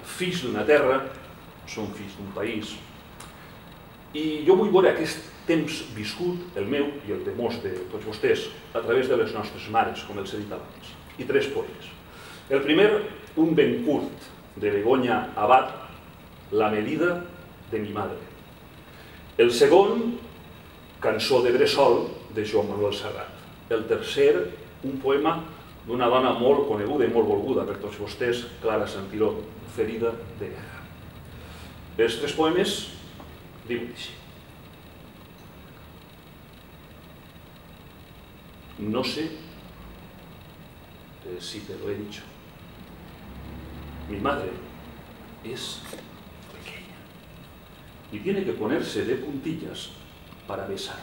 fills d'una terra, som fills d'un país. I jo vull veure aquest temps viscut, el meu i el de molts de tots vostès, a través de les nostres mares, com els he dit abans. I 3 poemes. El primer, un ben curt, de Begoña Abad, La Melida de mi madre. El segon, Cançó de bressol, de Joan Manuel Serrat. El tercer, un poema d'una dona molt coneguda i molt volguda per tots vostès, Clara Santiró, Ferida de guerra. Els 3 poemes diuen així. No sé si te lo he dicho. Mi madre es pequeña y tiene que ponerse de puntillas para besar.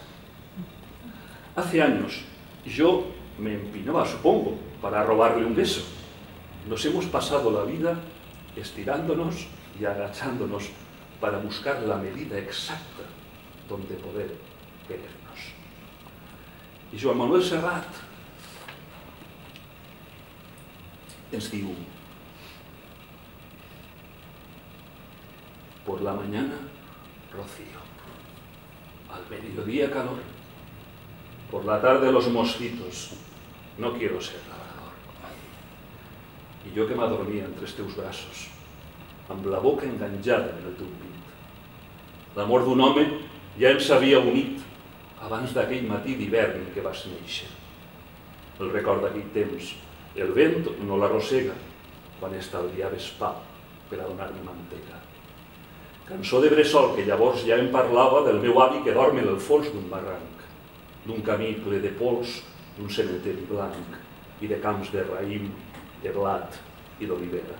Hace años yo me empinaba, supongo, para robarle un beso. Nos hemos pasado la vida estirándonos y agachándonos para buscar la medida exacta donde poder querernos. Y Joan Manuel Serrat ens diu: por la mañana, rocío. Al mediodía, calor. Por la tarde, los mosquitos. No quiero ser labrador. I jo que m'adormia entre els teus braços, amb la boca enganjada en el teu pit. L'amor d'un home ja ens havia unit abans d'aquell matí d'hivern que vas néixer. El record d'aquell temps, el vent no l'arrossega quan estalviaves pa per a donar-me mantega. Cançó de bressol que llavors ja em parlava del meu avi que dorm en el fons d'un barranc, d'un camí ple de pols, d'un cementeri blanc i de camps de raïm, de blat i d'olivera.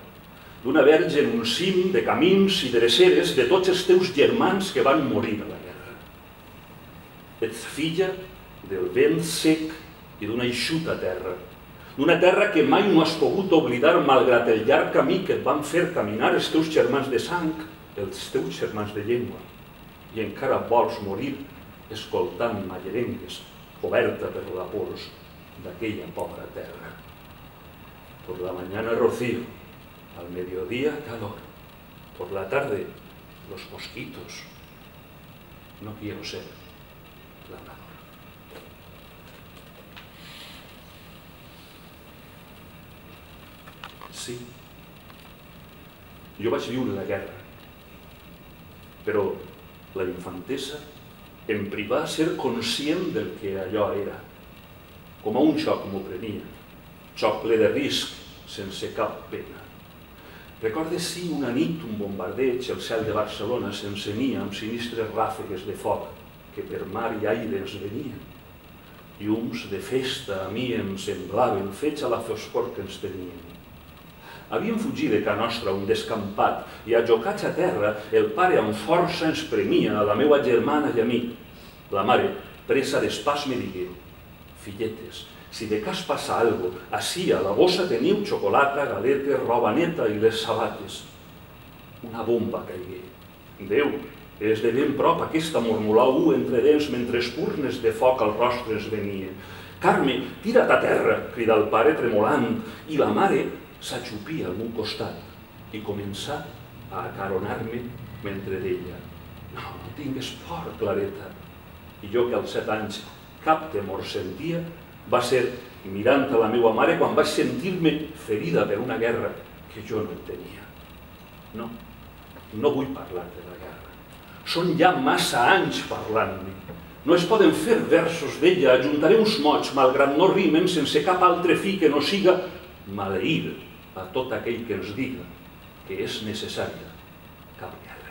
D'una verge en un cim de camins i dreceres de tots els teus germans que van morir a la guerra. Ets filla del vent sec i d'una eixuta terra, d'una terra que mai no has pogut oblidar malgrat el llarg camí que et van fer caminar els teus germans de sang, els teus germans de llengua, i encara vols morir escoltant mallerengues coberta per la pols d'aquella pobra terra. Por la mañana rocío, al mediodía calor, por la tarde los mosquitos. No quiero ser labrador. Sí, jo vaig viure la guerra, però la infantesa em privà ser conscient del que allò era. Com a un xoc m'ho prenia, xoc ple de risc, sense cap pena. Recordes, sí, una nit, un bombardeig, el cel de Barcelona s'encenia amb sinistres ràfegues de foc que per mar i aire ens venien. Llums de festa a mi em semblaven fets a la foscor que ens tenien. Havíem fugit de ca nostra un descampat i ajocats a terra el pare amb força ens premia a la meua germana i a mi. La mare, presa d'espàs, me digué: filletes, si de cas passa algo, ací a la bossa teniu xocolata, galetes, roba neta i les sabates. Una bomba caigué. Déu, és de ben prop aquesta, murmurau entre dents mentre espurnes de foc al rostre ens venien. Carme, tira't a terra, cridà el pare tremolant, i la mare s'aixupia al meu costat i començà a acaronar-me mentre deia: no tingues por, Clareta. I jo, que als 7 anys cap temor sentia, va ser mirant a la meva mare quan vaig sentir-me ferida per una guerra que jo no entenia. No, no vull parlar de la guerra. Són ja massa anys parlant-ne. No es poden fer versos d'ella, ajuntaré uns mots, malgrat no rimen, sense cap altre fi que no siga maleir a tot aquell que ens diga que és necessària cap guerra.